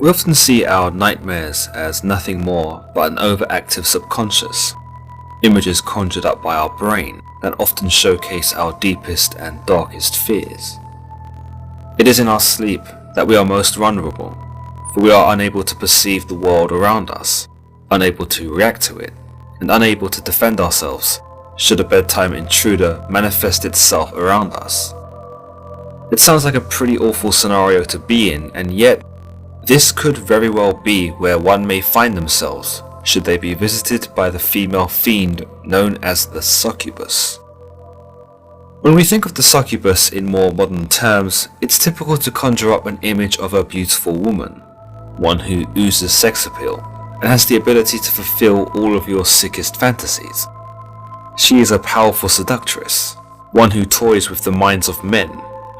We often see our nightmares as nothing more but an overactive subconscious, images conjured up by our brain that often showcase our deepest and darkest fears. It is in our sleep that we are most vulnerable, for we are unable to perceive the world around us, unable to react to it, and unable to defend ourselves should a bedtime intruder manifest itself around us. It sounds like a pretty awful scenario to be in, and yet this could very well be where one may find themselves should they be visited by the female fiend known as the succubus. When we think of the succubus in more modern terms, it's typical to conjure up an image of a beautiful woman, one who oozes sex appeal and has the ability to fulfill all of your sickest fantasies. She is a powerful seductress, one who toys with the minds of men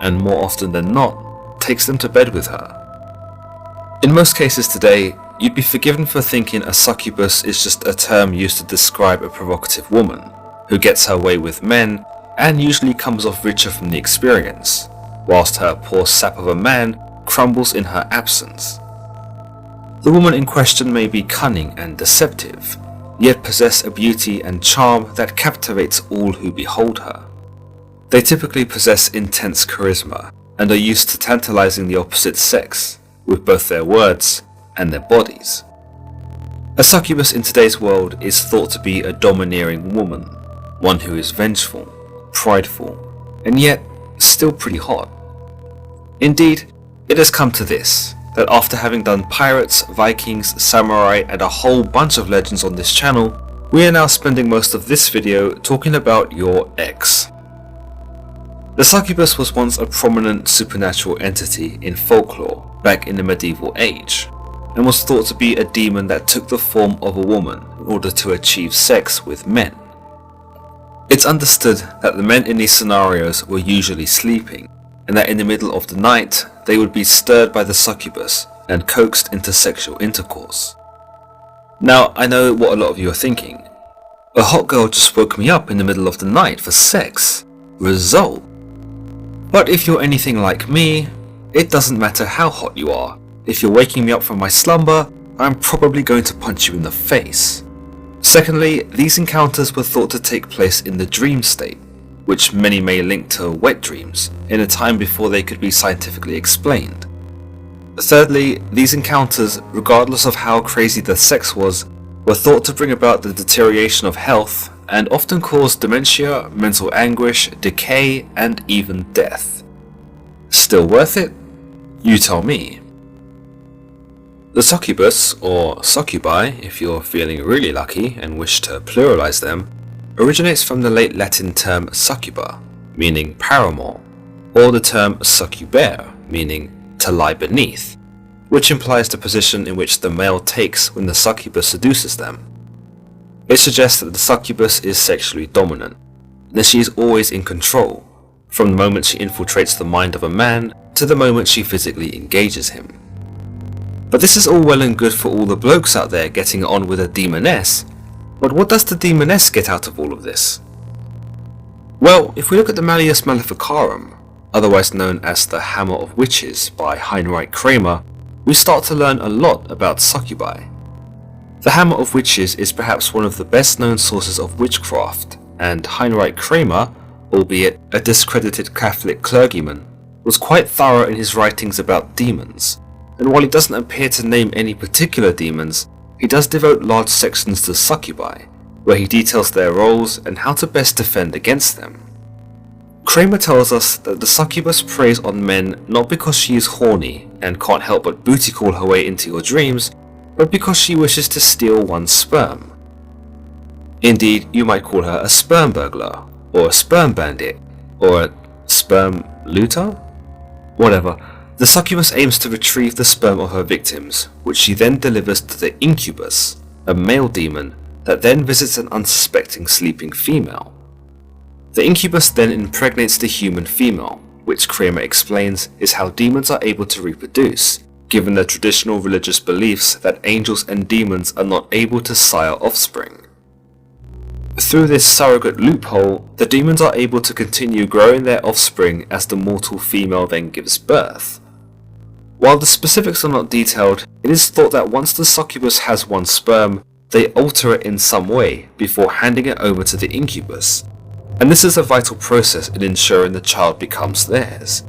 and more often than not takes them to bed with her. In most cases today, you'd be forgiven for thinking a succubus is just a term used to describe a provocative woman who gets her way with men and usually comes off richer from the experience, whilst her poor sap of a man crumbles in her absence. The woman in question may be cunning and deceptive, yet possess a beauty and charm that captivates all who behold her. They typically possess intense charisma and are used to tantalizing the opposite sex with both their words and their bodies. A succubus in today's world is thought to be a domineering woman, one who is vengeful, prideful, and yet still pretty hot. Indeed, it has come to this, that after having done pirates, Vikings, samurai, and a whole bunch of legends on this channel, we are now spending most of this video talking about your ex. The succubus was once a prominent supernatural entity in folklore back in the medieval age, and was thought to be a demon that took the form of a woman in order to achieve sex with men. It's understood that the men in these scenarios were usually sleeping, and that in the middle of the night they would be stirred by the succubus and coaxed into sexual intercourse. Now, I know what a lot of you are thinking. A hot girl just woke me up in the middle of the night for sex. Result. But if you're anything like me, it doesn't matter how hot you are. If you're waking me up from my slumber, I'm probably going to punch you in the face. Secondly, these encounters were thought to take place in the dream state, which many may link to wet dreams, in a time before they could be scientifically explained. Thirdly, these encounters, regardless of how crazy the sex was, were thought to bring about the deterioration of health and often cause dementia, mental anguish, decay, and even death. Still worth it? You tell me. The succubus, or succubi if you're feeling really lucky and wish to pluralize them, originates from the late Latin term succuba, meaning paramour, or the term succubere, meaning to lie beneath, which implies the position in which the male takes when the succubus seduces them. It suggests that the succubus is sexually dominant, that she is always in control, from the moment she infiltrates the mind of a man to the moment she physically engages him. But this is all well and good for all the blokes out there getting on with a demoness, but what does the demoness get out of all of this? Well, if we look at the Malleus Maleficarum, otherwise known as the Hammer of Witches by Heinrich Kramer, we start to learn a lot about succubi. The Hammer of Witches is perhaps one of the best known sources of witchcraft, and Heinrich Kramer, albeit a discredited Catholic clergyman, was quite thorough in his writings about demons, and while he doesn't appear to name any particular demons, he does devote large sections to succubi, where he details their roles and how to best defend against them. Kramer tells us that the succubus preys on men not because she is horny and can't help but booty call her way into your dreams, but because she wishes to steal one's sperm. Indeed, you might call her a sperm burglar, or a sperm bandit, or a sperm looter? Whatever, the succubus aims to retrieve the sperm of her victims, which she then delivers to the incubus, a male demon that then visits an unsuspecting sleeping female. The incubus then impregnates the human female, which Kramer explains is how demons are able to reproduce, given their traditional religious beliefs that angels and demons are not able to sire offspring. Through this surrogate loophole, the demons are able to continue growing their offspring as the mortal female then gives birth. While the specifics are not detailed, it is thought that once the succubus has one sperm, they alter it in some way before handing it over to the incubus, and this is a vital process in ensuring the child becomes theirs.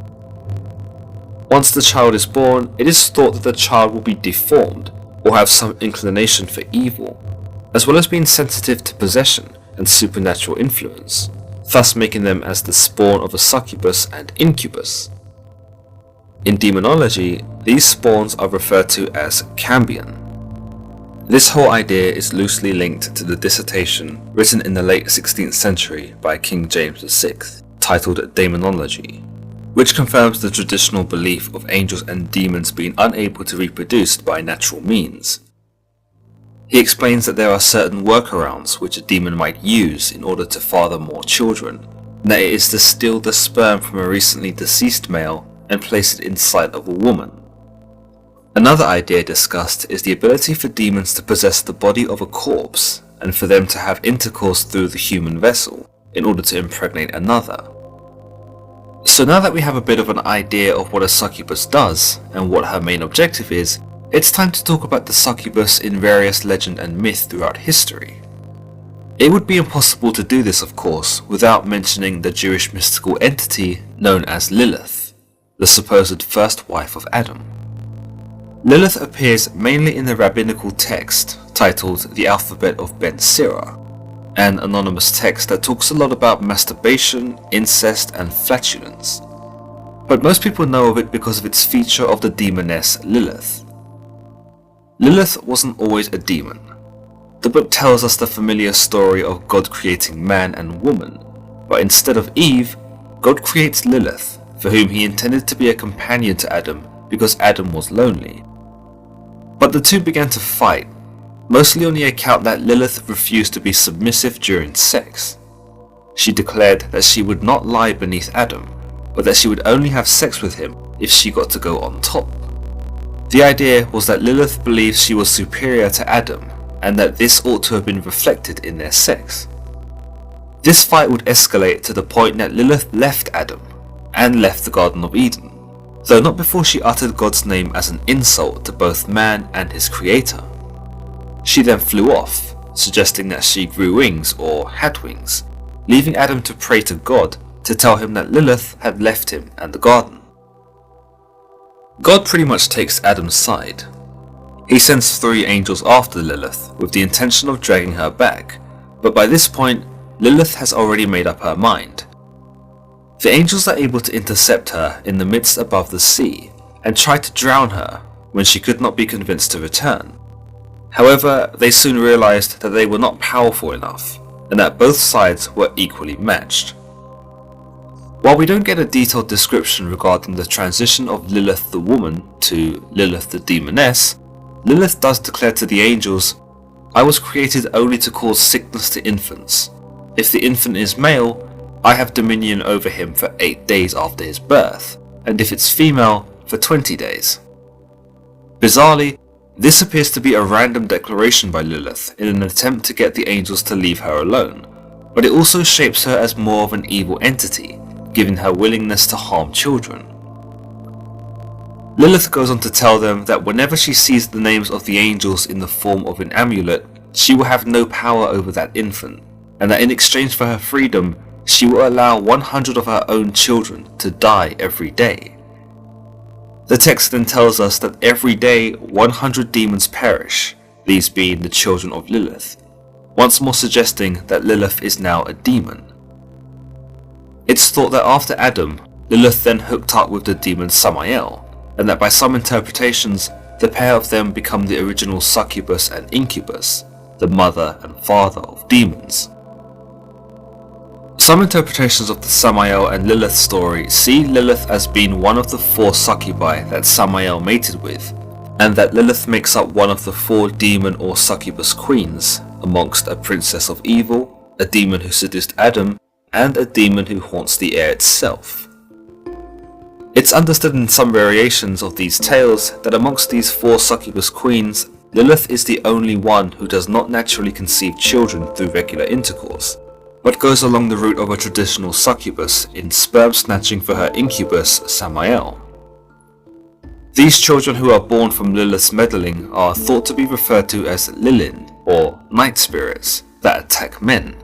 Once the child is born, it is thought that the child will be deformed or have some inclination for evil, as well as being sensitive to possession and supernatural influence, thus making them as the spawn of a succubus and incubus. In demonology, these spawns are referred to as cambion. This whole idea is loosely linked to the dissertation written in the late 16th century by King James VI, titled Demonology, which confirms the traditional belief of angels and demons being unable to reproduce by natural means. He explains that there are certain workarounds which a demon might use in order to father more children, and that it is to steal the sperm from a recently deceased male and place it inside of a woman. Another idea discussed is the ability for demons to possess the body of a corpse and for them to have intercourse through the human vessel in order to impregnate another. So now that we have a bit of an idea of what a succubus does and what her main objective is, it's time to talk about the succubus in various legend and myth throughout history. It would be impossible to do this, of course, without mentioning the Jewish mystical entity known as Lilith, the supposed first wife of Adam. Lilith appears mainly in the rabbinical text titled The Alphabet of Ben Sira, an anonymous text that talks a lot about masturbation, incest, and flatulence. But most people know of it because of its feature of the demoness Lilith. Lilith wasn't always a demon. The book tells us the familiar story of God creating man and woman, but instead of Eve, God creates Lilith, for whom he intended to be a companion to Adam because Adam was lonely. But the two began to fight, mostly on the account that Lilith refused to be submissive during sex. She declared that she would not lie beneath Adam, but that she would only have sex with him if she got to go on top. The idea was that Lilith believed she was superior to Adam, and that this ought to have been reflected in their sex. This fight would escalate to the point that Lilith left Adam, and left the Garden of Eden, though not before she uttered God's name as an insult to both man and his creator. She then flew off, suggesting that she grew wings or had wings, leaving Adam to pray to God to tell him that Lilith had left him and the garden. God pretty much takes Adam's side. He sends 3 angels after Lilith with the intention of dragging her back, but by this point, Lilith has already made up her mind. The angels are able to intercept her in the midst above the sea and try to drown her when she could not be convinced to return. However, they soon realized that they were not powerful enough and that both sides were equally matched. While we don't get a detailed description regarding the transition of Lilith the woman to Lilith the demoness, Lilith does declare to the angels, "I was created only to cause sickness to infants. If the infant is male, I have dominion over him for 8 days after his birth, and if it's female, for 20 days. Bizarrely, this appears to be a random declaration by Lilith in an attempt to get the angels to leave her alone, but it also shapes her as more of an evil entity, given her willingness to harm children. Lilith goes on to tell them that whenever she sees the names of the angels in the form of an amulet, she will have no power over that infant, and that in exchange for her freedom, she will allow 100 of her own children to die every day. The text then tells us that every day 100 demons perish, these being the children of Lilith, once more suggesting that Lilith is now a demon. It's thought that after Adam, Lilith then hooked up with the demon Samael, and that by some interpretations, the pair of them become the original succubus and incubus, the mother and father of demons. Some interpretations of the Samael and Lilith story see Lilith as being one of the 4 succubi that Samael mated with, and that Lilith makes up one of the 4 demon or succubus queens, amongst a princess of evil, a demon who seduced Adam, and a demon who haunts the air itself. It's understood in some variations of these tales that amongst these 4 succubus queens, Lilith is the only one who does not naturally conceive children through regular intercourse, but goes along the route of a traditional succubus in sperm snatching for her incubus Samael. These children who are born from Lilith's meddling are thought to be referred to as Lilin, or night spirits, that attack men.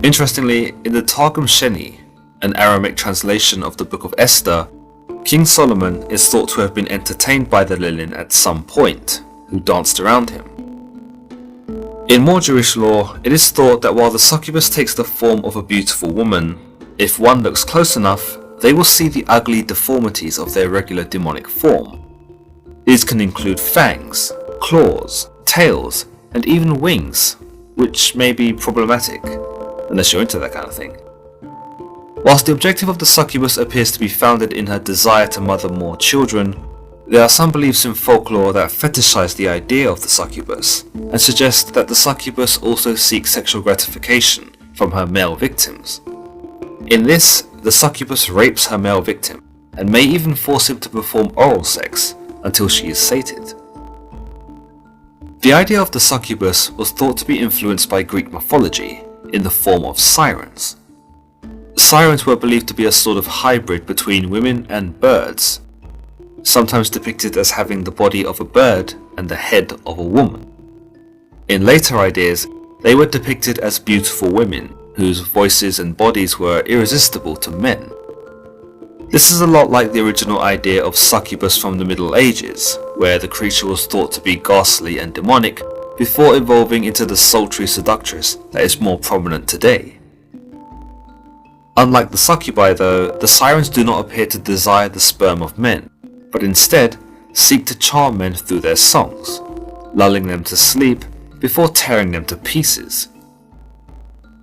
Interestingly, in the Targum Sheni, an Aramaic translation of the Book of Esther, King Solomon is thought to have been entertained by the Lilin at some point, who danced around him. In more Jewish lore, it is thought that while the succubus takes the form of a beautiful woman, if one looks close enough, they will see the ugly deformities of their regular demonic form. These can include fangs, claws, tails, and even wings, which may be problematic, unless you're into that kind of thing. Whilst the objective of the succubus appears to be founded in her desire to mother more children, there are some beliefs in folklore that fetishize the idea of the succubus, and suggest that the succubus also seeks sexual gratification from her male victims. In this, the succubus rapes her male victim, and may even force him to perform oral sex until she is sated. The idea of the succubus was thought to be influenced by Greek mythology, in the form of sirens. Sirens were believed to be a sort of hybrid between women and birds, sometimes depicted as having the body of a bird and the head of a woman. In later ideas, they were depicted as beautiful women, whose voices and bodies were irresistible to men. This is a lot like the original idea of succubus from the Middle Ages, where the creature was thought to be ghastly and demonic, before evolving into the sultry seductress that is more prominent today. Unlike the succubi though, the sirens do not appear to desire the sperm of men, but instead seek to charm men through their songs, lulling them to sleep before tearing them to pieces.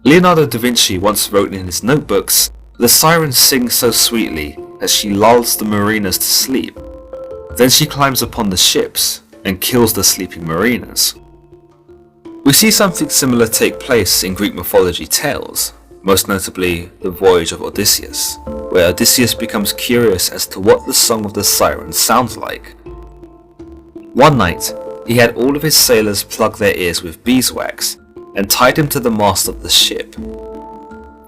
Leonardo da Vinci once wrote in his notebooks, "The siren sings so sweetly that she lulls the mariners to sleep. Then she climbs upon the ships and kills the sleeping mariners." We see something similar take place in Greek mythology tales, most notably the Voyage of Odysseus, where Odysseus becomes curious as to what the song of the siren sounds like. One night, he had all of his sailors plug their ears with beeswax and tied him to the mast of the ship.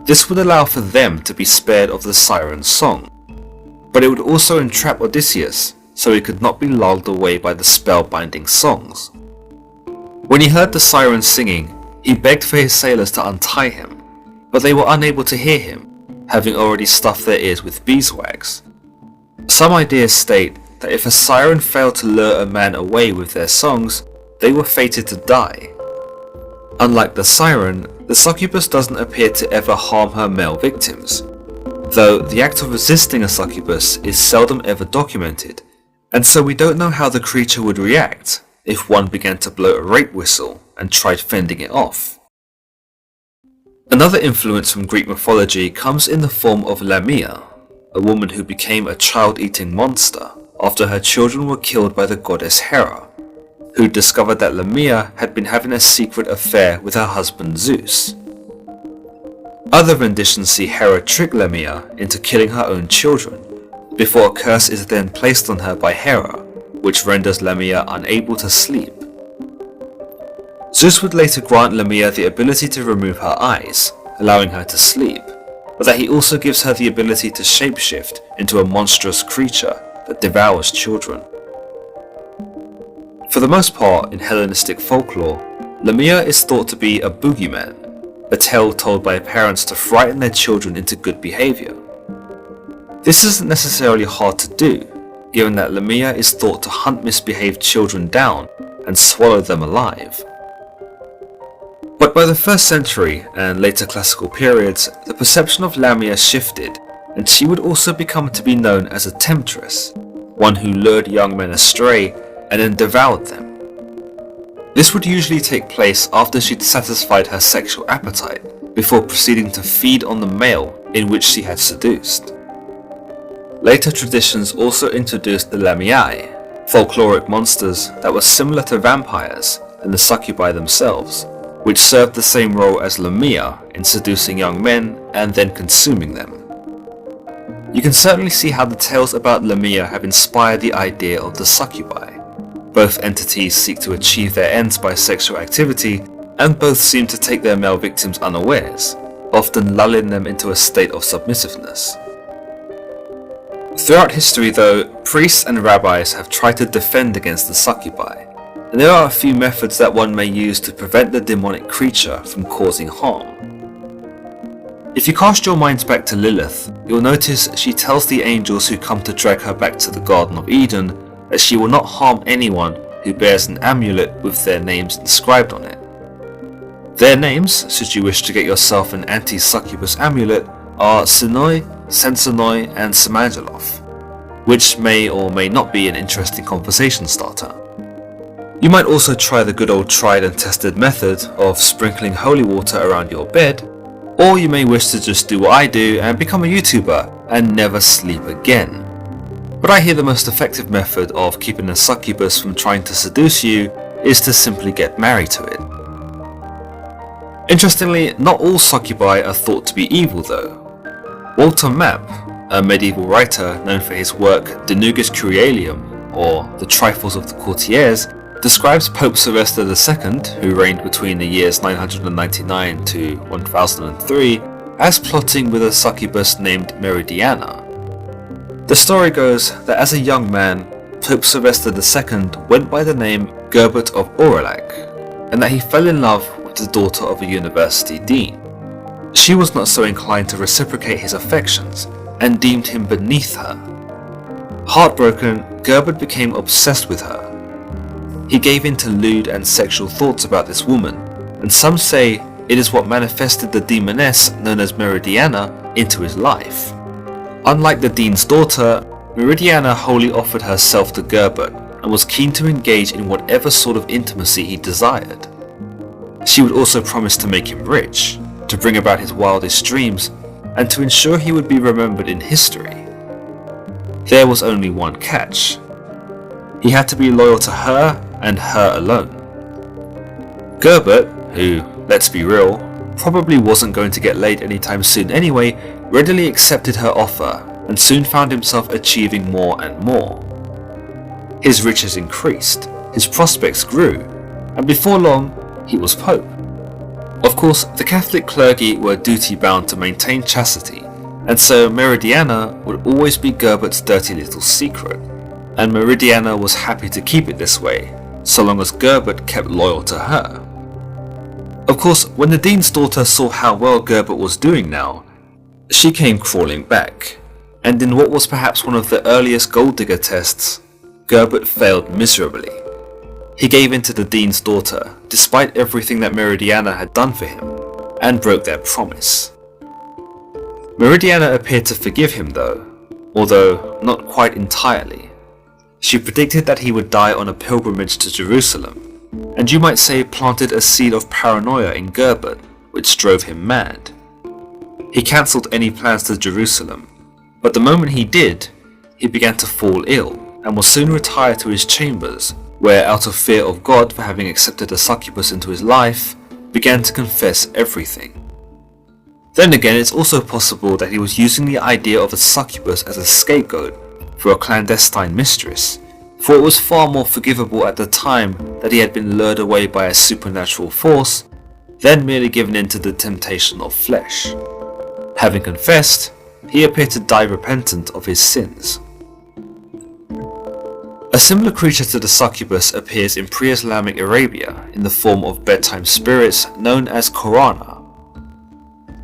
This would allow for them to be spared of the siren's song, but it would also entrap Odysseus so he could not be lulled away by the spellbinding songs. When he heard the siren singing, he begged for his sailors to untie him, but they were unable to hear him, having already stuffed their ears with beeswax. Some ideas state that if a siren failed to lure a man away with their songs, they were fated to die. Unlike the siren, the succubus doesn't appear to ever harm her male victims, though the act of resisting a succubus is seldom ever documented, and so we don't know how the creature would react if one began to blow a rape whistle and tried fending it off. Another influence from Greek mythology comes in the form of Lamia, a woman who became a child-eating monster after her children were killed by the goddess Hera, who discovered that Lamia had been having a secret affair with her husband Zeus. Other renditions see Hera trick Lamia into killing her own children, before a curse is then placed on her by Hera, which renders Lamia unable to sleep. Zeus would later grant Lamia the ability to remove her eyes, allowing her to sleep, but that he also gives her the ability to shapeshift into a monstrous creature that devours children. For the most part in Hellenistic folklore, Lamia is thought to be a boogeyman, a tale told by parents to frighten their children into good behaviour. This isn't necessarily hard to do, given that Lamia is thought to hunt misbehaved children down and swallow them alive. But by the 1st century and later classical periods, the perception of Lamia shifted, and she would also become to be known as a temptress, one who lured young men astray and then devoured them. This would usually take place after she'd satisfied her sexual appetite, before proceeding to feed on the male in which she had seduced. Later traditions also introduced the Lamiae, folkloric monsters that were similar to vampires and the succubi themselves, which served the same role as Lamia in seducing young men and then consuming them. You can certainly see how the tales about Lamia have inspired the idea of the succubi. Both entities seek to achieve their ends by sexual activity, and both seem to take their male victims unawares, often lulling them into a state of submissiveness. Throughout history though, priests and rabbis have tried to defend against the succubi, and there are a few methods that one may use to prevent the demonic creature from causing harm. If you cast your minds back to Lilith, you'll notice she tells the angels who come to drag her back to the Garden of Eden that she will not harm anyone who bears an amulet with their names inscribed on it. Their names, should you wish to get yourself an anti-succubus amulet, are Sinoi, Sensenoi and Samangeloth, which may or may not be an interesting conversation starter. You might also try the good old tried and tested method of sprinkling holy water around your bed, or you may wish to just do what I do and become a YouTuber and never sleep again. But I hear the most effective method of keeping a succubus from trying to seduce you is to simply get married to it. Interestingly, not all succubi are thought to be evil though. Walter Map, a medieval writer known for his work De Nugis Curialium, or The Trifles of the Courtiers, describes Pope Sylvester II, who reigned between the years 999 to 1003, as plotting with a succubus named Meridiana. The story goes that as a young man, Pope Sylvester II went by the name Gerbert of Aurillac, and that he fell in love with the daughter of a university dean. She was not so inclined to reciprocate his affections, and deemed him beneath her. Heartbroken, Gerbert became obsessed with her. He gave in to lewd and sexual thoughts about this woman, and some say it is what manifested the demoness known as Meridiana into his life. Unlike the dean's daughter, Meridiana wholly offered herself to Gerbert and was keen to engage in whatever sort of intimacy he desired. She would also promise to make him rich, to bring about his wildest dreams, and to ensure he would be remembered in history. There was only one catch. He had to be loyal to her and her alone. Gerbert, who, let's be real, probably wasn't going to get laid anytime soon anyway, readily accepted her offer and soon found himself achieving more and more. His riches increased, his prospects grew, and before long, he was Pope. Of course, the Catholic clergy were duty-bound to maintain chastity, and so Meridiana would always be Gerbert's dirty little secret, and Meridiana was happy to keep it this way, so long as Gerbert kept loyal to her. Of course, when the dean's daughter saw how well Gerbert was doing now, she came crawling back, and in what was perhaps one of the earliest gold digger tests, Gerbert failed miserably. He gave in to the dean's daughter, despite everything that Meridiana had done for him, and broke their promise. Meridiana appeared to forgive him though, although not quite entirely. She predicted that he would die on a pilgrimage to Jerusalem, and you might say planted a seed of paranoia in Gerbert, which drove him mad. He cancelled any plans to Jerusalem, but the moment he did, he began to fall ill, and was soon retired to his chambers, where out of fear of God for having accepted a succubus into his life, began to confess everything. Then again, it's also possible that he was using the idea of a succubus as a scapegoat for a clandestine mistress, for it was far more forgivable at the time that he had been lured away by a supernatural force than merely given in to the temptation of flesh. Having confessed, he appeared to die repentant of his sins. A similar creature to the succubus appears in pre-Islamic Arabia in the form of bedtime spirits known as Korana.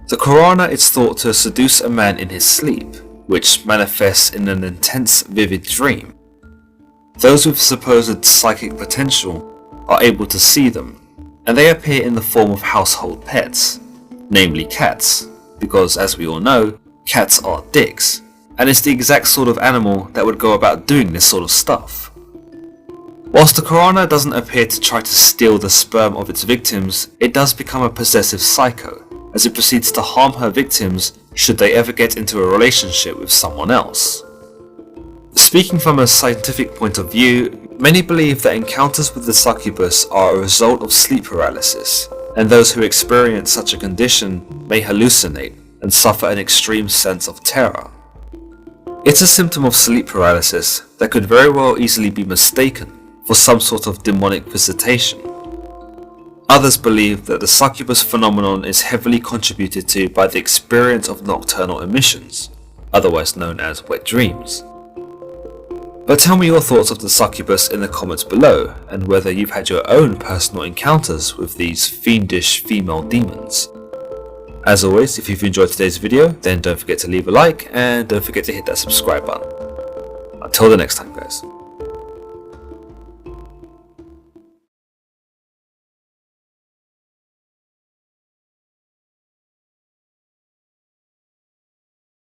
The Korana is thought to seduce a man in his sleep, which manifests in an intense, vivid dream. Those with supposed psychic potential are able to see them, and they appear in the form of household pets, namely cats, because as we all know, cats are dicks, and it's the exact sort of animal that would go about doing this sort of stuff. Whilst the Korana doesn't appear to try to steal the sperm of its victims, it does become a possessive psycho, as it proceeds to harm her victims should they ever get into a relationship with someone else. Speaking from a scientific point of view, many believe that encounters with the succubus are a result of sleep paralysis, and those who experience such a condition may hallucinate and suffer an extreme sense of terror. It's a symptom of sleep paralysis that could very well easily be mistaken for some sort of demonic visitation. Others believe that the succubus phenomenon is heavily contributed to by the experience of nocturnal emissions, otherwise known as wet dreams. But tell me your thoughts of the succubus in the comments below, and whether you've had your own personal encounters with these fiendish female demons. As always, if you've enjoyed today's video, then don't forget to leave a like and don't forget to hit that subscribe button. Until the next time, guys.